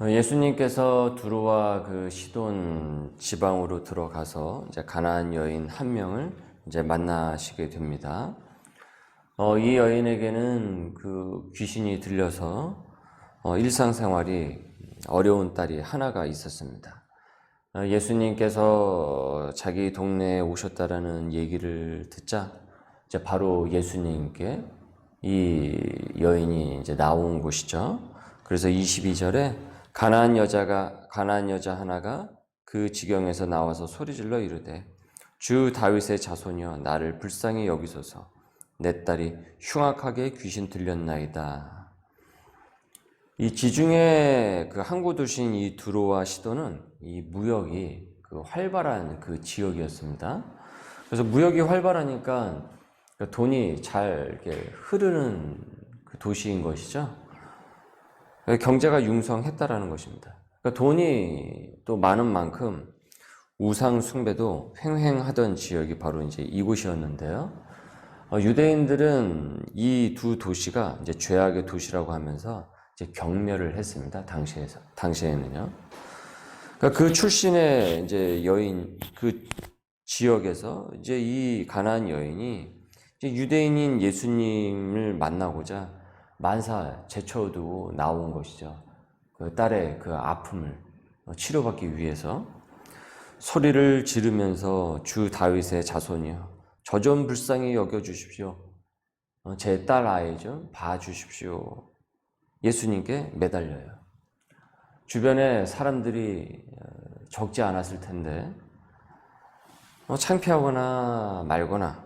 예수님께서 두로와 그 시돈 지방으로 들어가서 이제 가나안 여인 한 명을 이제 만나시게 됩니다. 이 여인에게는 그 귀신이 들려서 일상생활이 어려운 딸이 하나가 있었습니다. 예수님께서 자기 동네에 오셨다라는 얘기를 듣자 이제 바로 예수님께 이 여인이 이제 나온 곳이죠. 그래서 22절에 가나안 여자 하나가 그 지경에서 나와서 소리질러 이르되 주 다윗의 자손이여 나를 불쌍히 여기소서 내 딸이 흉악하게 귀신 들렸나이다. 이 지중해 그 항구 도시인 이 두로와 시돈은 이 무역이 그 활발한 그 지역이었습니다. 그래서 무역이 활발하니까 돈이 잘 이렇게 흐르는 그 도시인 것이죠. 경제가 융성했다라는 것입니다. 그러니까 돈이 또 많은 만큼 우상 숭배도 횡행하던 지역이 바로 이제 이곳이었는데요. 유대인들은 이 두 도시가 이제 죄악의 도시라고 하면서 이제 경멸을 했습니다. 당시에는요. 그러니까 그 출신의 이제 여인 그 지역에서 이제 이 가나안 여인이 이제 유대인인 예수님을 만나고자 만사 제쳐두고 나온 것이죠. 그 딸의 그 아픔을 치료받기 위해서 소리를 지르면서 주 다윗의 자손이여 저 좀 불쌍히 여겨주십시오. 제 딸 아이 좀 봐주십시오. 예수님께 매달려요. 주변에 사람들이 적지 않았을 텐데 창피하거나 말거나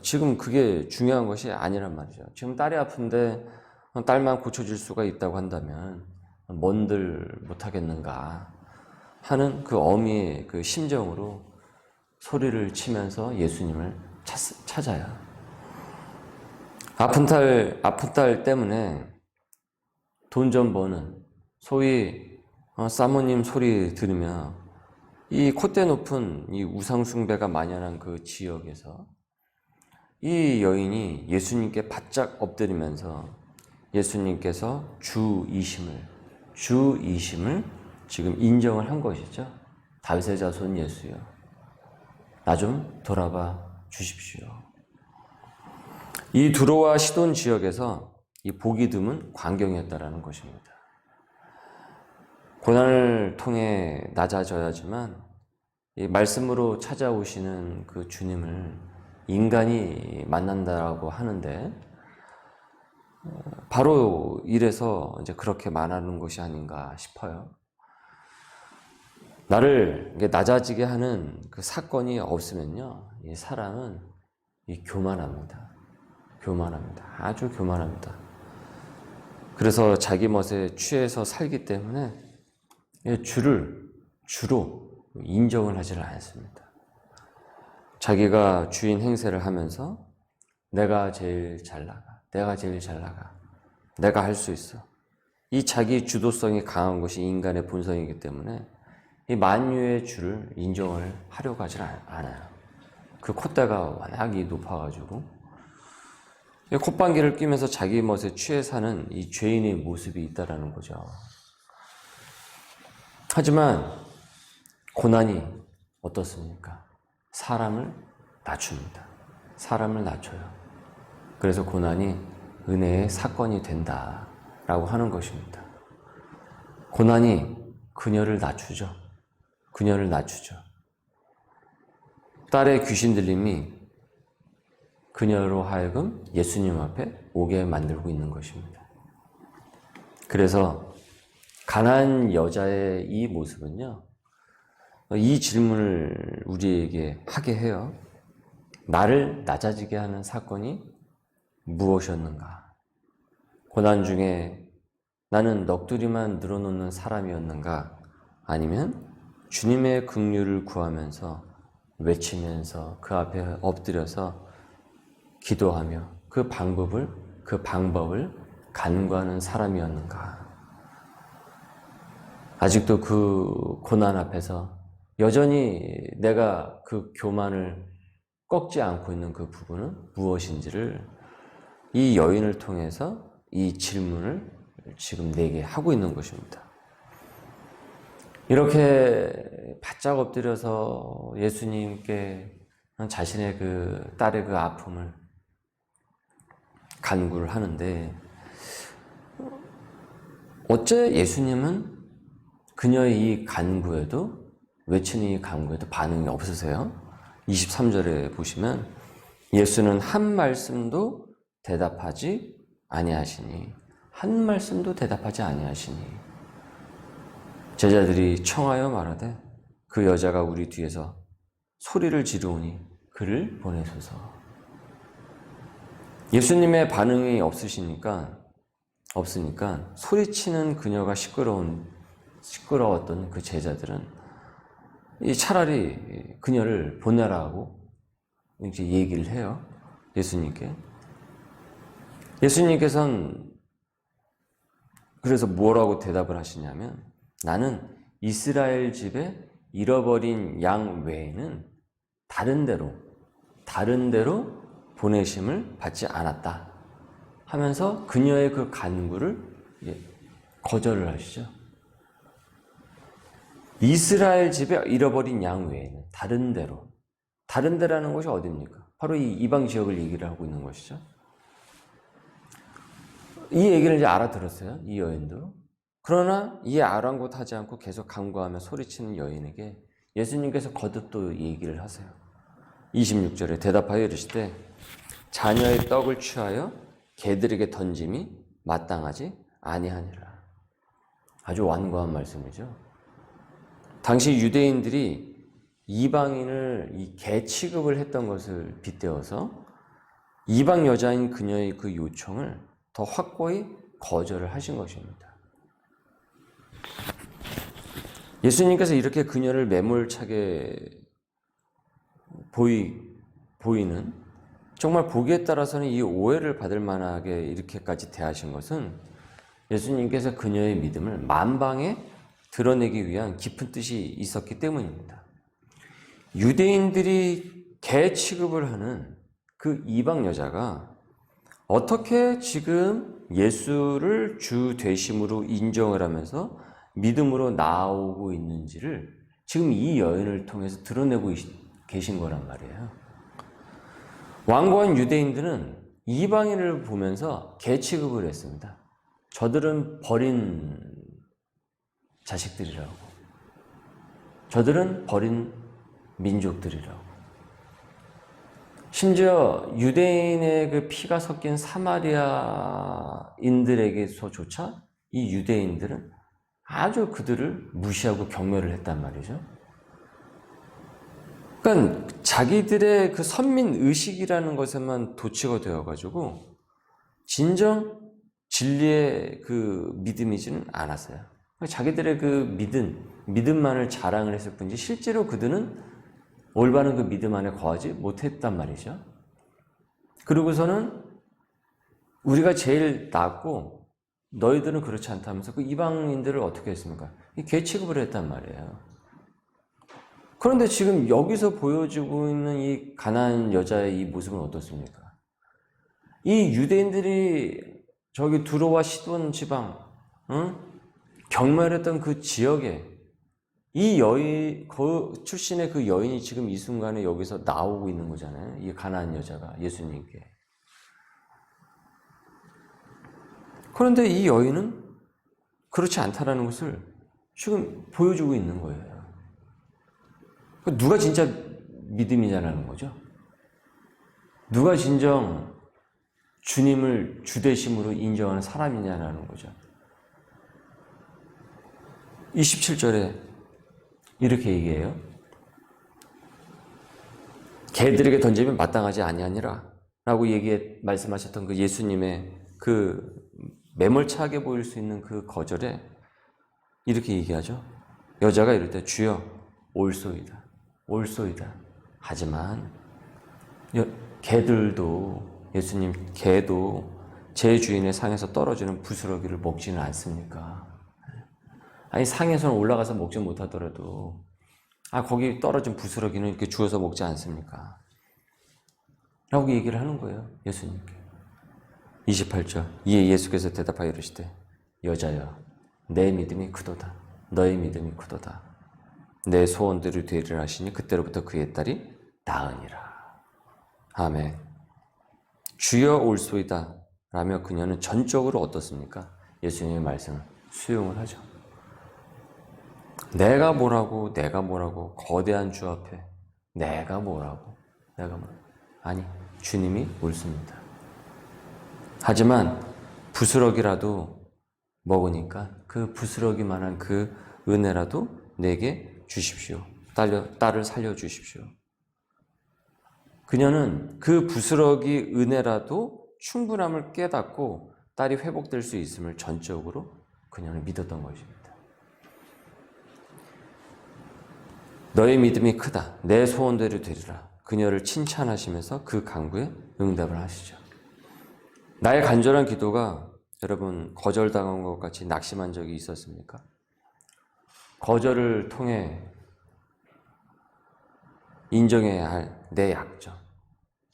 지금 그게 중요한 것이 아니란 말이죠. 지금 딸이 아픈데 딸만 고쳐줄 수가 있다고 한다면 뭔들 못하겠는가 하는 그 어미의 그 심정으로 소리를 치면서 예수님을 찾아요. 아픈 딸 때문에 돈 좀 버는 소위 사모님 소리 들으며 이 콧대 높은 이 우상숭배가 만연한 그 지역에서 이 여인이 예수님께 바짝 엎드리면서 예수님께서 주이심을 지금 인정을 한 것이죠. 다윗의 자손 예수여, 나 좀 돌아봐 주십시오. 이 두로와 시돈 지역에서 이 보기 드문 광경이었다라는 것입니다. 고난을 통해 낮아져야지만 이 말씀으로 찾아오시는 그 주님을 인간이 만난다라고 하는데 바로 이래서 이제 그렇게 말하는 것이 아닌가 싶어요. 나를 낮아지게 하는 그 사건이 없으면요, 이 사람은 교만합니다. 아주 교만합니다. 그래서 자기 멋에 취해서 살기 때문에 주로 인정을 하지를 않습니다. 자기가 주인 행세를 하면서 내가 제일 잘 나가. 내가 할 수 있어. 이 자기 주도성이 강한 것이 인간의 본성이기 때문에 이 만유의 주를 인정을 하려고 하지 않아요. 그 콧대가 워낙 높아가지고 콧방귀를 뀌면서 자기 멋에 취해 사는 이 죄인의 모습이 있다라는 거죠. 하지만 고난이 어떻습니까? 사람을 낮춥니다. 사람을 낮춰요. 그래서 고난이 은혜의 사건이 된다라고 하는 것입니다. 고난이 그녀를 낮추죠. 딸의 귀신 들림이 그녀로 하여금 예수님 앞에 오게 만들고 있는 것입니다. 그래서 가난한 여자의 이 모습은요, 이 질문을 우리에게 하게 해요. 나를 낮아지게 하는 사건이 무엇이었는가? 고난 중에 나는 넋두리만 늘어놓는 사람이었는가? 아니면 주님의 긍휼을 구하면서 외치면서 그 앞에 엎드려서 기도하며 그 방법을 간구하는 사람이었는가? 아직도 그 고난 앞에서 여전히 내가 그 교만을 꺾지 않고 있는 그 부분은 무엇인지를 이 여인을 통해서 이 질문을 지금 내게 하고 있는 것입니다. 이렇게 바짝 엎드려서 예수님께 자신의 그 딸의 그 아픔을 간구를 하는데, 어째 예수님은 그녀의 이 간구에도, 외치는 이 간구에도 반응이 없으세요? 23절에 보시면 예수는 한 말씀도 대답하지 아니하시니, 한 말씀도 대답하지 아니하시니, 제자들이 청하여 말하되 그 여자가 우리 뒤에서 소리를 지르오니 그를 보내소서. 예수님의 반응이 없으니까 소리치는 그녀가 시끄러웠던 그 제자들은 차라리 그녀를 보내라고 이제 얘기를 해요. 예수님께. 예수님께서는 그래서 뭐라고 대답을 하시냐면, 나는 이스라엘 집에 잃어버린 양 외에는 다른 데로 보내심을 받지 않았다 하면서 그녀의 그 간구를 거절을 하시죠. 이스라엘 집에 잃어버린 양 외에는 다른 데라는 것이 어디입니까? 바로 이 이방 지역을 얘기를 하고 있는 것이죠. 이 얘기를 이제 알아들었어요, 이 여인도. 그러나 이 아랑곳하지 않고 계속 간구하며 소리치는 여인에게 예수님께서 거듭 또 얘기를 하세요. 26절에 대답하여 이르시되 자녀의 떡을 취하여 개들에게 던짐이 마땅하지 아니하니라. 아주 완고한 말씀이죠. 당시 유대인들이 이방인을 이 개 취급을 했던 것을 빗대어서 이방 여자인 그녀의 그 요청을 더 확고히 거절을 하신 것입니다. 예수님께서 이렇게 그녀를 매몰차게 보이는, 정말 보기에 따라서는 이 오해를 받을 만하게 이렇게까지 대하신 것은 예수님께서 그녀의 믿음을 만방에 드러내기 위한 깊은 뜻이 있었기 때문입니다. 유대인들이 개 취급을 하는 그 이방 여자가 어떻게 지금 예수를 주 되심으로 인정을 하면서 믿음으로 나오고 있는지를 지금 이 여인을 통해서 드러내고 계신 거란 말이에요. 완고한 유대인들은 이방인을 보면서 개 취급을 했습니다. 저들은 버린 자식들이라고, 저들은 버린 민족들이라고. 심지어 유대인의 그 피가 섞인 사마리아인들에게서조차 이 유대인들은 아주 그들을 무시하고 경멸을 했단 말이죠. 그러니까 자기들의 그 선민 의식이라는 것에만 도취가 되어가지고 진정 진리의 그 믿음이지는 않았어요. 자기들의 그 믿음만을 자랑을 했을 뿐이지 실제로 그들은 올바른 그 믿음 안에 거하지 못했단 말이죠. 그러고서는 우리가 제일 낫고 너희들은 그렇지 않다면서 그 이방인들을 어떻게 했습니까? 개 취급을 했단 말이에요. 그런데 지금 여기서 보여지고 있는 이 가나안 여자의 이 모습은 어떻습니까? 이 유대인들이 저기 두로와 시돈 지방, 경멸했던 그 지역에 이 여인, 그 출신의 그 여인이 지금 이 순간에 여기서 나오고 있는 거잖아요. 이 가나안 여자가 예수님께. 그런데 이 여인은 그렇지 않다라는 것을 지금 보여주고 있는 거예요. 누가 진짜 믿음이냐라는 거죠. 누가 진정 주님을 주되심으로 인정하는 사람이냐라는 거죠. 27절에 이렇게 얘기해요. 개들에게 던지면 마땅하지 아니하니라 라고 말씀하셨던 그 예수님의 그 매몰차게 보일 수 있는 그 거절에 이렇게 얘기하죠. 여자가 이럴 때 주여 올소이다. 하지만 개도 제 주인의 상에서 떨어지는 부스러기를 먹지는 않습니까? 아니 상에서는 올라가서 먹지 못하더라도 거기 떨어진 부스러기는 이렇게 주워서 먹지 않습니까? 라고 얘기를 하는 거예요, 예수님께. 28절 이에 예수께서 대답하여 이르시되 여자여 내 믿음이 크도다. 너의 믿음이 크도다. 내 소원대로 되리라 하시니 그때로부터 그의 딸이 나으니라. 아멘. 주여 올소이다 라며 그녀는 전적으로 어떻습니까? 예수님의 말씀을 수용을 하죠. 내가 뭐라고 거대한 주 앞에 내가 뭐라고 아니, 주님이 옳습니다. 하지만 부스러기라도 먹으니까 그 부스러기만한 그 은혜라도 내게 주십시오. 딸을 살려주십시오. 그녀는 그 부스러기 은혜라도 충분함을 깨닫고 딸이 회복될 수 있음을 전적으로 그녀는 믿었던 것입니다. 너의 믿음이 크다. 내 소원대로 되리라. 그녀를 칭찬하시면서 그 간구에 응답을 하시죠. 나의 간절한 기도가 여러분 거절당한 것 같이 낙심한 적이 있었습니까? 거절을 통해 인정해야 할 내 약점.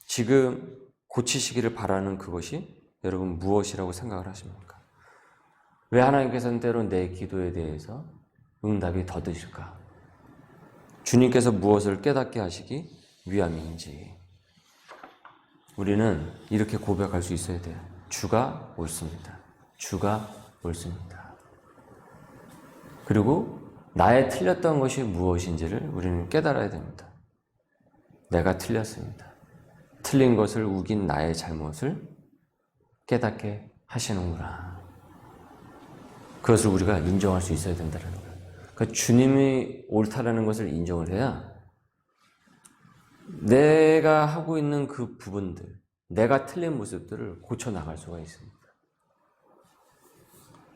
지금 고치시기를 바라는 그것이 여러분 무엇이라고 생각을 하십니까? 왜 하나님께서는 때론 내 기도에 대해서 응답이 더디실까? 주님께서 무엇을 깨닫게 하시기 위함인지 우리는 이렇게 고백할 수 있어야 돼요. 주가 옳습니다. 주가 옳습니다. 그리고 나의 틀렸던 것이 무엇인지를 우리는 깨달아야 됩니다. 내가 틀렸습니다. 틀린 것을 우긴 나의 잘못을 깨닫게 하시는구나. 그것을 우리가 인정할 수 있어야 된다는 거예요. 그러니까 주님이 옳다라는 것을 인정을 해야 내가 하고 있는 그 부분들, 내가 틀린 모습들을 고쳐나갈 수가 있습니다.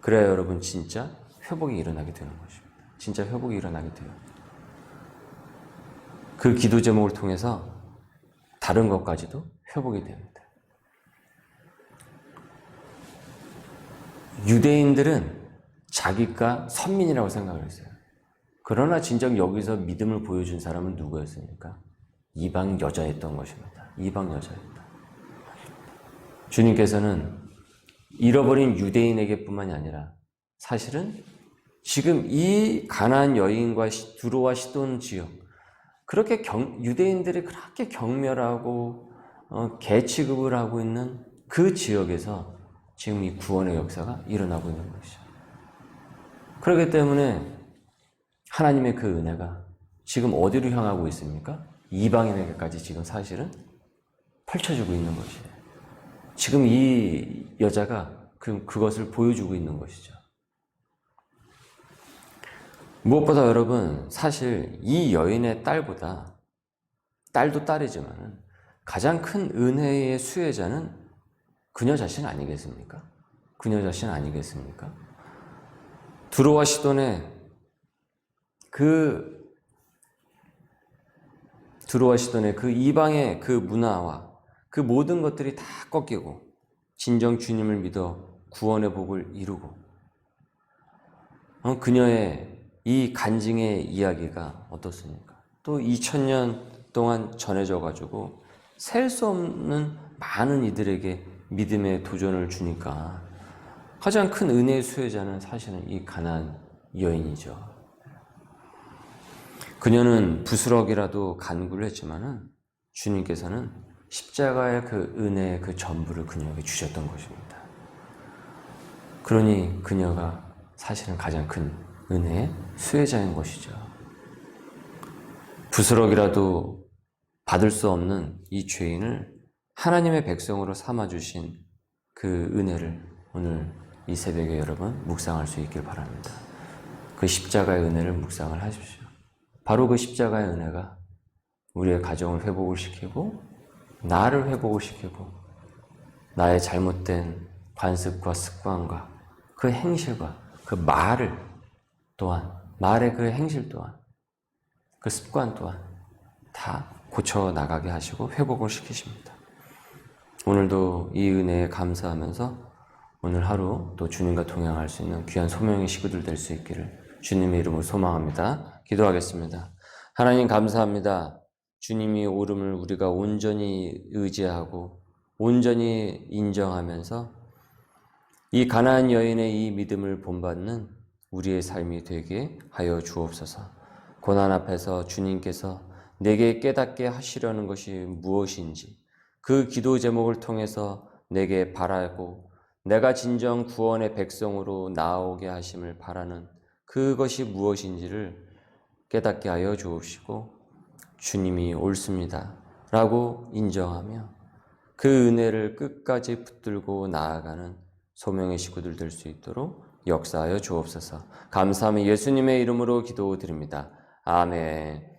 그래야 여러분 진짜 회복이 일어나게 되는 것입니다. 진짜 회복이 일어나게 돼요. 그 기도 제목을 통해서 다른 것까지도 회복이 됩니다. 유대인들은 자기가 선민이라고 생각을 했어요. 그러나 진정 여기서 믿음을 보여준 사람은 누구였습니까? 이방 여자였던 것입니다. 이방 여자였다. 주님께서는 잃어버린 유대인에게뿐만이 아니라 사실은 지금 이 가나안 여인과 두로와 시돈 지역 그렇게 유대인들이 그렇게 경멸하고 개 취급을 하고 있는 그 지역에서 지금 이 구원의 역사가 일어나고 있는 것이죠. 그렇기 때문에 하나님의 그 은혜가 지금 어디로 향하고 있습니까? 이방인에게까지 지금 사실은 펼쳐지고 있는 것이에요. 지금 이 여자가 그것을 보여주고 있는 것이죠. 무엇보다 여러분 사실 이 여인의 딸보다 딸도 딸이지만 가장 큰 은혜의 수혜자는 그녀 자신 아니겠습니까? 그녀 자신 아니겠습니까? 두로와 시돈의 그 이방의 그 문화와 그 모든 것들이 다 꺾이고 진정 주님을 믿어 구원의 복을 이루고 그녀의 이 간증의 이야기가 어떻습니까? 또 2000년 동안 전해져 가지고 셀 수 없는 많은 이들에게 믿음의 도전을 주니까 가장 큰 은혜의 수혜자는 사실은 이 가나안 여인이죠. 그녀는 부스럭이라도 간구를 했지만은 주님께서는 십자가의 그 은혜의 그 전부를 그녀에게 주셨던 것입니다. 그러니 그녀가 사실은 가장 큰 은혜의 수혜자인 것이죠. 부스럭이라도 받을 수 없는 이 죄인을 하나님의 백성으로 삼아주신 그 은혜를 오늘 이 새벽에 여러분 묵상할 수 있길 바랍니다. 그 십자가의 은혜를 묵상을 하십시오. 바로 그 십자가의 은혜가 우리의 가정을 회복을 시키고 나를 회복을 시키고 나의 잘못된 관습과 습관과 그 행실과 그 말을 또한 말의 그 행실 또한 그 습관 또한 다 고쳐나가게 하시고 회복을 시키십니다. 오늘도 이 은혜에 감사하면서 오늘 하루 또 주님과 동행할 수 있는 귀한 소명의 식구들 될 수 있기를 주님의 이름으로 소망합니다. 기도하겠습니다. 하나님 감사합니다. 주님이 옳음을 우리가 온전히 의지하고 온전히 인정하면서 이 가나안 여인의 이 믿음을 본받는 우리의 삶이 되게 하여 주옵소서. 고난 앞에서 주님께서 내게 깨닫게 하시려는 것이 무엇인지 그 기도 제목을 통해서 내게 바라고 내가 진정 구원의 백성으로 나오게 하심을 바라는 그것이 무엇인지를 깨닫게 하여 주옵시고 주님이 옳습니다 라고 인정하며 그 은혜를 끝까지 붙들고 나아가는 소명의 식구들 될 수 있도록 역사하여 주옵소서. 감사하며 예수님의 이름으로 기도드립니다. 아멘.